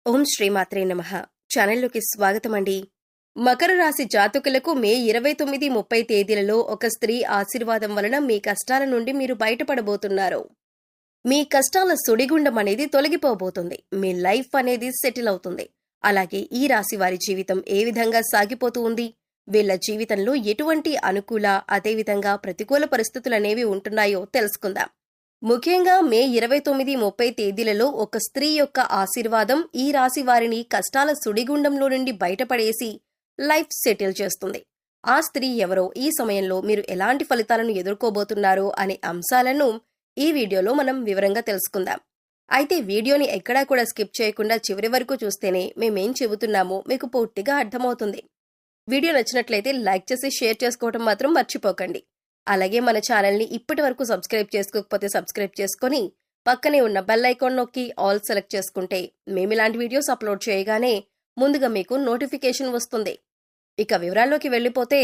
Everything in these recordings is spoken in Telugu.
ఓం శ్రీమాత్రే నమః. ఛానల్లోకి స్వాగతమండి. మకర రాశి జాతకులకు మే 29-30 తేదీలలో ఒక స్త్రీ ఆశీర్వాదం వలన మీ కష్టాల నుండి మీరు బయటపడబోతున్నారు. మీ కష్టాల సుడిగుండం అనేది తొలగిపోబోతుంది. మీ లైఫ్ అనేది సెటిల్ అవుతుంది. అలాగే ఈ రాశి వారి జీవితం ఏ విధంగా సాగిపోతూ ఉంది, వీళ్ల జీవితంలో ఎటువంటి అనుకూల అదేవిధంగా ప్రతికూల పరిస్థితులనేవి ఉంటున్నాయో తెలుసుకుందాం. ముఖ్యంగా మే 29-30 తేదీలలో ఒక స్త్రీ యొక్క ఆశీర్వాదం ఈ రాశి వారిని కష్టాల సుడిగుండంలో నుండి బయటపడేసి లైఫ్ సెటిల్ చేస్తుంది. ఆ స్త్రీ ఎవరో, ఈ సమయంలో మీరు ఎలాంటి ఫలితాలను ఎదుర్కోబోతున్నారో అనే అంశాలను ఈ వీడియోలో మనం వివరంగా తెలుసుకుందాం. అయితే వీడియోని ఎక్కడా కూడా స్కిప్ చేయకుండా చివరి వరకు చూస్తేనే మేమేం చెబుతున్నామో మీకు పూర్తిగా అర్థమవుతుంది. వీడియో నచ్చినట్లయితే లైక్ చేసి షేర్ చేసుకోవడం మాత్రం మర్చిపోకండి. అలాగే మన ఛానల్ని ఇప్పటి వరకు సబ్స్క్రైబ్ చేసుకోకపోతే సబ్స్క్రైబ్ చేసుకుని పక్కనే ఉన్న బెల్ ఐకాన్ నొక్కి ఆల్ సెలెక్ట్ చేసుకుంటే మేము ఇలాంటి వీడియోస్ అప్లోడ్ చేయగానే ముందుగా మీకు నోటిఫికేషన్ వస్తుంది. ఇక వివరాల్లోకి వెళ్ళిపోతే,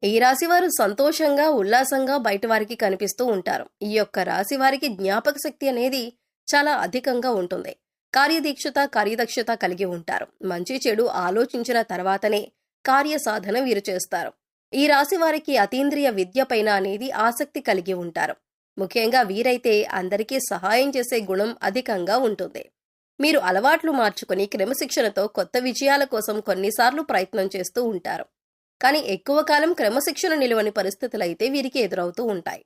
ఈ రాశివారు సంతోషంగా ఉల్లాసంగా బయట వారికి కనిపిస్తూ ఉంటారు. ఈ యొక్క రాశి వారికి జ్ఞాపక శక్తి అనేది చాలా అధికంగా ఉంటుంది. కార్యదక్షత కలిగి ఉంటారు. మంచి చెడు ఆలోచించిన తర్వాతనే కార్యసాధన వీరు చేస్తారు. ఈ రాశి వారికి అతీంద్రియ విద్య పైన అనేది ఆసక్తి కలిగి ఉంటారు. ముఖ్యంగా వీరైతే అందరికీ సహాయం చేసే గుణం అధికంగా ఉంటుంది. మీరు అలవాట్లు మార్చుకుని క్రమశిక్షణతో కొత్త విజయాల కోసం కొన్నిసార్లు ప్రయత్నం చేస్తూ ఉంటారు. కానీ ఎక్కువ కాలం క్రమశిక్షణ నిలువని పరిస్థితులైతే వీరికి ఎదురవుతూ ఉంటాయి.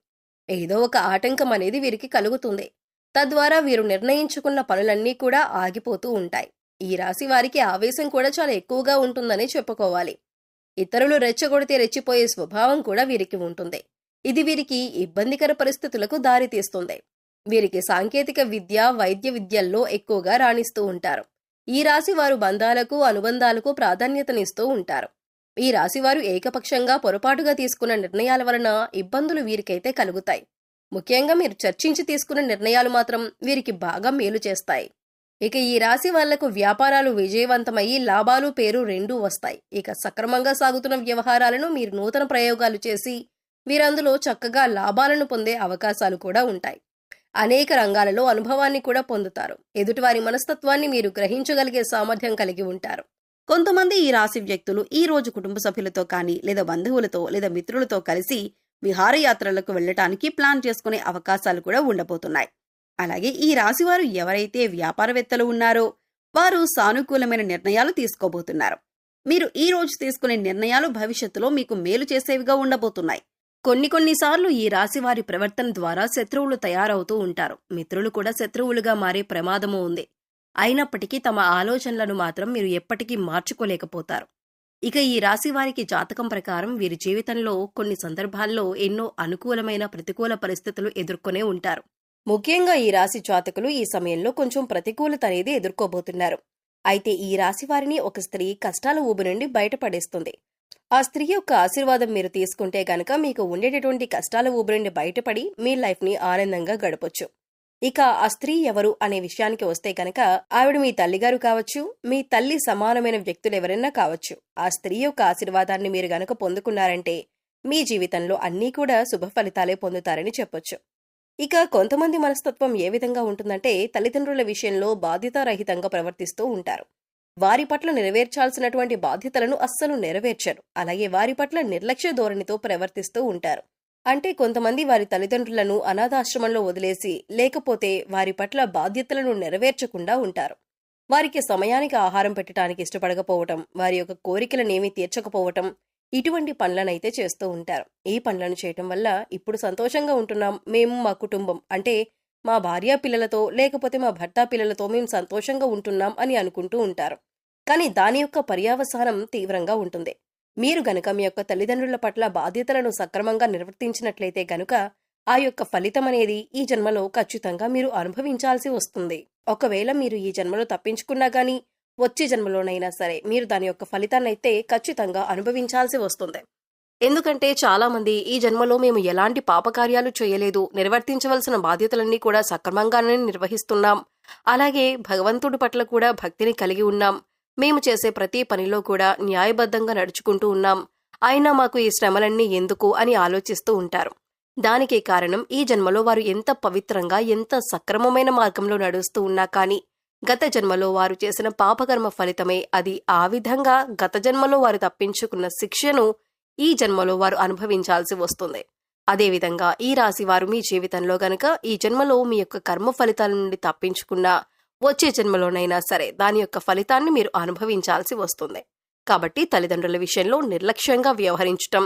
ఏదో ఒక ఆటంకం అనేది వీరికి కలుగుతుంది. తద్వారా వీరు నిర్ణయించుకున్న పనులన్నీ కూడా ఆగిపోతూ ఉంటాయి. ఈ రాశి వారికి ఆవేశం కూడా చాలా ఎక్కువగా ఉంటుందని చెప్పుకోవాలి. ఇతరులు రెచ్చగొడితే రెచ్చిపోయే స్వభావం కూడా వీరికి ఉంటుంది. ఇది వీరికి ఇబ్బందికర పరిస్థితులకు దారితీస్తుంది. వీరికి సాంకేతిక విద్య, వైద్య విద్యల్లో ఎక్కువగా రాణిస్తూ ఉంటారు. ఈ రాశి వారు బంధాలకు, అనుబంధాలకు ప్రాధాన్యతనిస్తూ ఉంటారు. ఈ రాశివారు ఏకపక్షంగా పొరపాటుగా తీసుకున్న నిర్ణయాల వలన ఇబ్బందులు వీరికైతే కలుగుతాయి. ముఖ్యంగా మీరు చర్చించి తీసుకున్న నిర్ణయాలు మాత్రం వీరికి బాగా మేలు చేస్తాయి. ఇక ఈ రాశి వాళ్లకు వ్యాపారాలు విజయవంతమయ్యి లాభాలు, పేరు రెండూ వస్తాయి. ఇక సక్రమంగా సాగుతున్న వ్యవహారాలను మీరు నూతన ప్రయోగాలు చేసి వీరందులో చక్కగా లాభాలను పొందే అవకాశాలు కూడా ఉంటాయి. అనేక రంగాలలో అనుభవాన్ని కూడా పొందుతారు. ఎదుటివారి మనస్తత్వాన్ని మీరు గ్రహించగలిగే సామర్థ్యం కలిగి ఉంటారు. కొంతమంది ఈ రాశి వ్యక్తులు ఈ రోజు కుటుంబ సభ్యులతో కానీ లేదా బంధువులతో లేదా మిత్రులతో కలిసి విహారయాత్రలకు వెళ్లటానికి ప్లాన్ చేసుకునే అవకాశాలు కూడా ఉండబోతున్నాయి. అలాగే ఈ రాశివారు ఎవరైతే వ్యాపారవేత్తలు ఉన్నారో వారు సానుకూలమైన నిర్ణయాలు తీసుకోబోతున్నారు. మీరు ఈ రోజు తీసుకునే నిర్ణయాలు భవిష్యత్తులో మీకు మేలు చేసేవిగా ఉండబోతున్నాయి. కొన్నిసార్లు ఈ రాశివారి ప్రవర్తన ద్వారా శత్రువులు తయారవుతూ ఉంటారు. మిత్రులు కూడా శత్రువులుగా మారే ప్రమాదము ఉంది. అయినప్పటికీ తమ ఆలోచనలను మాత్రం మీరు ఎప్పటికీ మార్చుకోలేకపోతారు. ఇక ఈ రాశివారికి జాతకం ప్రకారం వీరి జీవితంలో కొన్ని సందర్భాల్లో ఎన్నో అనుకూలమైన ప్రతికూల పరిస్థితులు ఎదుర్కొనే ఉంటారు. ముఖ్యంగా ఈ రాశి జాతకులు ఈ సమయంలో కొంచెం ప్రతికూలత అనేది ఎదుర్కోబోతున్నారు. అయితే ఈ రాశి వారిని ఒక స్త్రీ కష్టాల ఊబి నుండి బయటపడేస్తుంది. ఆ స్త్రీ యొక్క ఆశీర్వాదం మీరు తీసుకుంటే గనక మీకు ఉండేటటువంటి కష్టాల ఊబి నుండి బయటపడి మీ లైఫ్ ని ఆనందంగా గడపొచ్చు. ఇక ఆ స్త్రీ ఎవరు అనే విషయానికి వస్తే గనక ఆవిడ మీ తల్లిగారు కావచ్చు, మీ తల్లి సమానమైన వ్యక్తులు ఎవరైనా కావచ్చు. ఆ స్త్రీ యొక్క ఆశీర్వాదాన్ని మీరు గనక పొందుకున్నారంటే మీ జీవితంలో అన్నీ కూడా శుభ ఫలితాలే పొందుతారని చెప్పొచ్చు. ఇక కొంతమంది మనస్తత్వం ఏ విధంగా ఉంటుందంటే, తల్లిదండ్రుల విషయంలో బాధ్యతారహితంగా ప్రవర్తిస్తూ ఉంటారు. వారి పట్ల నెరవేర్చాల్సినటువంటి బాధ్యతలను అస్సలు నెరవేర్చరు. అలాగే వారి పట్ల నిర్లక్ష్య ధోరణితో ప్రవర్తిస్తూ ఉంటారు. అంటే కొంతమంది వారి తల్లిదండ్రులను అనాథాశ్రమంలో వదిలేసి లేకపోతే వారి పట్ల బాధ్యతలను నెరవేర్చకుండా ఉంటారు. వారికి సమయానికి ఆహారం పెట్టడానికి ఇష్టపడకపోవటం, వారి యొక్క కోరికలనేమీ తీర్చకపోవటం, ఇటువంటి పనులనైతే చేస్తూ ఉంటారు. ఈ పనులను చేయటం వల్ల ఇప్పుడు సంతోషంగా ఉంటున్నాం, మేము మా కుటుంబం అంటే మా భార్య పిల్లలతో లేకపోతే మా భర్త పిల్లలతో మేము సంతోషంగా ఉంటున్నాం అని అనుకుంటూ ఉంటారు. కానీ దాని యొక్క పర్యవసానం తీవ్రంగా ఉంటుంది. మీరు గనుక మీ యొక్క తల్లిదండ్రుల పట్ల బాధ్యతలను సక్రమంగా నిర్వర్తించినట్లయితే గనుక ఆ యొక్క ఫలితం అనేది ఈ జన్మలో ఖచ్చితంగా మీరు అనుభవించాల్సి వస్తుంది. ఒకవేళ మీరు ఈ జన్మలో తప్పించుకున్నా గానీ వచ్చే జన్మలోనైనా సరే మీరు దాని యొక్క ఫలితాన్నైతే ఖచ్చితంగా అనుభవించాల్సి వస్తుంది. ఎందుకంటే చాలా మంది ఈ జన్మలో మేము ఎలాంటి పాపకార్యాలు చేయలేదు, నిర్వర్తించవలసిన బాధ్యతలన్నీ కూడా సక్రమంగానే నిర్వహిస్తున్నాం, అలాగే భగవంతుడి పట్ల కూడా భక్తిని కలిగి ఉన్నాం, మేము చేసే ప్రతి పనిలో కూడా న్యాయబద్ధంగా నడుచుకుంటూ ఉన్నాం, అయినా మాకు ఈ శ్రమలన్నీ ఎందుకు అని ఆలోచిస్తూ ఉంటారు. దానికే కారణం ఈ జన్మలో వారు ఎంత పవిత్రంగా ఎంత సక్రమమైన మార్గంలో నడుస్తూ ఉన్నా కానీ గత జన్మలో వారు చేసిన పాపకర్మ ఫలితమే అది. ఆ విధంగా గత జన్మలో వారు తప్పించుకున్న శిక్షను ఈ జన్మలో వారు అనుభవించాల్సి వస్తుంది. అదేవిధంగా ఈ రాశి వారు మీ జీవితంలో గనక ఈ జన్మలో మీ యొక్క కర్మ ఫలితాల నుండి తప్పించుకున్నా వచ్చే జన్మలోనైనా సరే దాని యొక్క ఫలితాన్ని మీరు అనుభవించాల్సి వస్తుంది. కాబట్టి తల్లిదండ్రుల విషయంలో నిర్లక్ష్యంగా వ్యవహరించటం,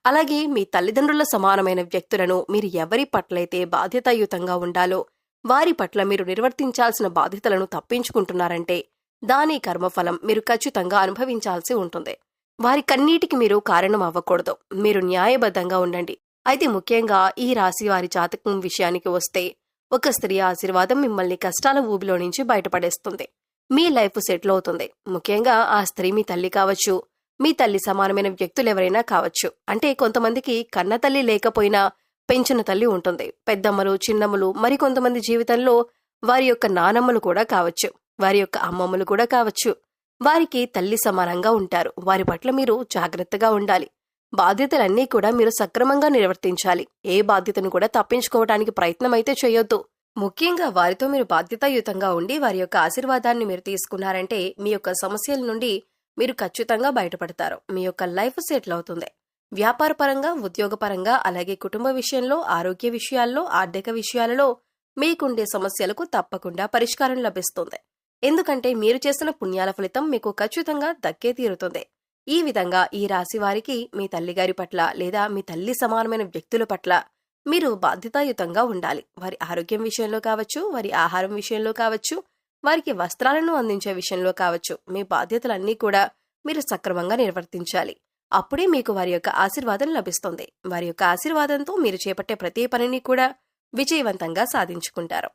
అలాగే మీ తల్లిదండ్రుల సమానమైన వ్యక్తులను మీరు ఎవరి పట్లయితే బాధ్యతాయుతంగా ఉండాలో వారి పట్ల మీరు నిర్వర్తించాల్సిన బాధ్యతలను తప్పించుకుంటున్నారంటే దాని కర్మఫలం మీరు ఖచ్చితంగా అనుభవించాల్సి ఉంటుంది. వారి కన్నీటికి మీరు కారణం అవ్వకూడదు. మీరు న్యాయబద్ధంగా ఉండండి. అయితే ముఖ్యంగా ఈ రాశి వారి జాతకం విషయానికి వస్తే ఒక స్త్రీ ఆశీర్వాదం మిమ్మల్ని కష్టాల ఊబిలో నుంచి బయటపడేస్తుంది. మీ లైఫ్ సెటిల్ అవుతుంది. ముఖ్యంగా ఆ స్త్రీ మీ తల్లి కావచ్చు, మీ తల్లి సమానమైన వ్యక్తులు ఎవరైనా కావచ్చు. అంటే కొంతమందికి కన్న తల్లి లేకపోయినా పెంచిన తల్లి ఉంటుంది. పెద్దమ్మలు, చిన్నమ్మలు, మరికొంతమంది జీవితంలో వారి యొక్క నానమ్మలు కూడా కావచ్చు, వారి యొక్క అమ్మమ్మలు కూడా కావచ్చు. వారికి తల్లి సమానంగా ఉంటారు. వారి పట్ల మీరు జాగ్రత్తగా ఉండాలి. బాధ్యతలన్నీ కూడా మీరు సక్రమంగా నిర్వర్తించాలి. ఏ బాధ్యతను కూడా తప్పించుకోవడానికి ప్రయత్నం అయితే చేయొద్దు. ముఖ్యంగా వారితో మీరు బాధ్యతాయుతంగా ఉండి వారి యొక్క ఆశీర్వాదాన్ని మీరు తీసుకున్నారంటే మీ యొక్క సమస్యల నుండి మీరు ఖచ్చితంగా బయటపడతారు. మీ యొక్క లైఫ్ సెటిల్ అవుతుంది. వ్యాపార పరంగా, ఉద్యోగపరంగా, అలాగే కుటుంబ విషయంలో, ఆరోగ్య విషయాల్లో, ఆర్థిక విషయాలలో మీకుండే సమస్యలకు తప్పకుండా పరిష్కారం లభిస్తుంది. ఎందుకంటే మీరు చేసిన పుణ్యాల ఫలితం మీకు ఖచ్చితంగా దక్కే తీరుతుంది. ఈ విధంగా ఈ రాశి వారికి మీ తల్లిగారి పట్ల లేదా మీ తల్లి సమానమైన వ్యక్తుల పట్ల మీరు బాధ్యతాయుతంగా ఉండాలి. వారి ఆరోగ్యం విషయంలో కావచ్చు, వారి ఆహారం విషయంలో కావచ్చు, వారికి వస్త్రాలను అందించే విషయంలో కావచ్చు, మీ బాధ్యతలన్నీ కూడా మీరు సక్రమంగా నిర్వర్తించాలి. అప్పుడే మీకు వారి యొక్క ఆశీర్వాదం లభిస్తుంది. వారి యొక్క ఆశీర్వాదంతో మీరు చేపట్టే ప్రతి పనిని కూడా విజయవంతంగా సాధించుకుంటారు.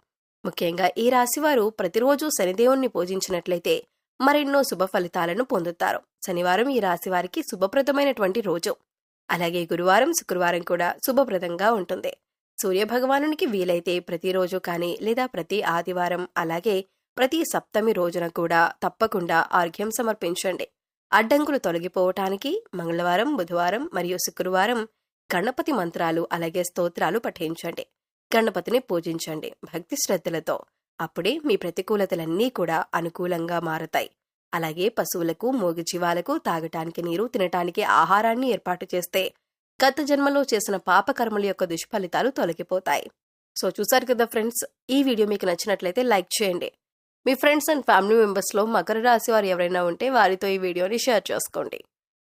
ముఖ్యంగా ఈ రాశివారు ప్రతిరోజు శనిదేవుణ్ణి పూజించినట్లయితే మరెన్నో శుభ ఫలితాలను పొందుతారు. శనివారం ఈ రాశి వారికి శుభప్రదమైనటువంటి రోజు. అలాగే గురువారం, శుక్రవారం కూడా శుభప్రదంగా ఉంటుంది. సూర్యభగవానునికి వీలైతే ప్రతిరోజు కానీ లేదా ప్రతి ఆదివారం, అలాగే ప్రతి సప్తమి రోజున కూడా తప్పకుండా ఆర్ఘ్యం సమర్పించండి. అడ్డంకులు తొలగిపోవటానికి మంగళవారం, బుధవారం మరియు శుక్రవారం గణపతి మంత్రాలు అలాగే స్తోత్రాలు పఠించండి. గణపతిని పూజించండి భక్తి శ్రద్ధలతో. అప్పుడే మీ ప్రతికూలతలన్నీ కూడా అనుకూలంగా మారతాయి. అలాగే పశువులకు, మూగజీవాలకు తాగటానికి నీరు, తినటానికి ఆహారాన్ని ఏర్పాటు చేస్తే గత జన్మలో చేసిన పాపకర్మల యొక్క దుష్ఫలితాలు తొలగిపోతాయి. సో చూసారు కదా ఫ్రెండ్స్, ఈ వీడియో మీకు నచ్చినట్లయితే లైక్ చేయండి. మీ ఫ్రెండ్స్ అండ్ ఫ్యామిలీ మెంబర్స్లో మకర రాశి వారు ఎవరైనా ఉంటే వారితో ఈ వీడియోని షేర్ చేసుకోండి.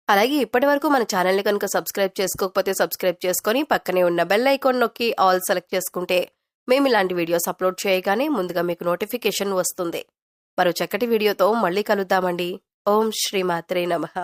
అలాగే ఇప్పటి వరకు మన ఛానల్ని కనుక సబ్స్క్రైబ్ చేసుకోకపోతే సబ్స్క్రైబ్ చేసుకొని పక్కనే ఉన్న బెల్ ఐకాన్ నొక్కి ఆల్ సెలెక్ట్ చేసుకుంటే మేము ఇలాంటి వీడియోస్ అప్లోడ్ చేయగానే ముందుగా మీకు నోటిఫికేషన్ వస్తుంది. మరో చక్కటి వీడియోతో మళ్ళీ కలుద్దామండి. ఓం శ్రీమాత్రే నమః.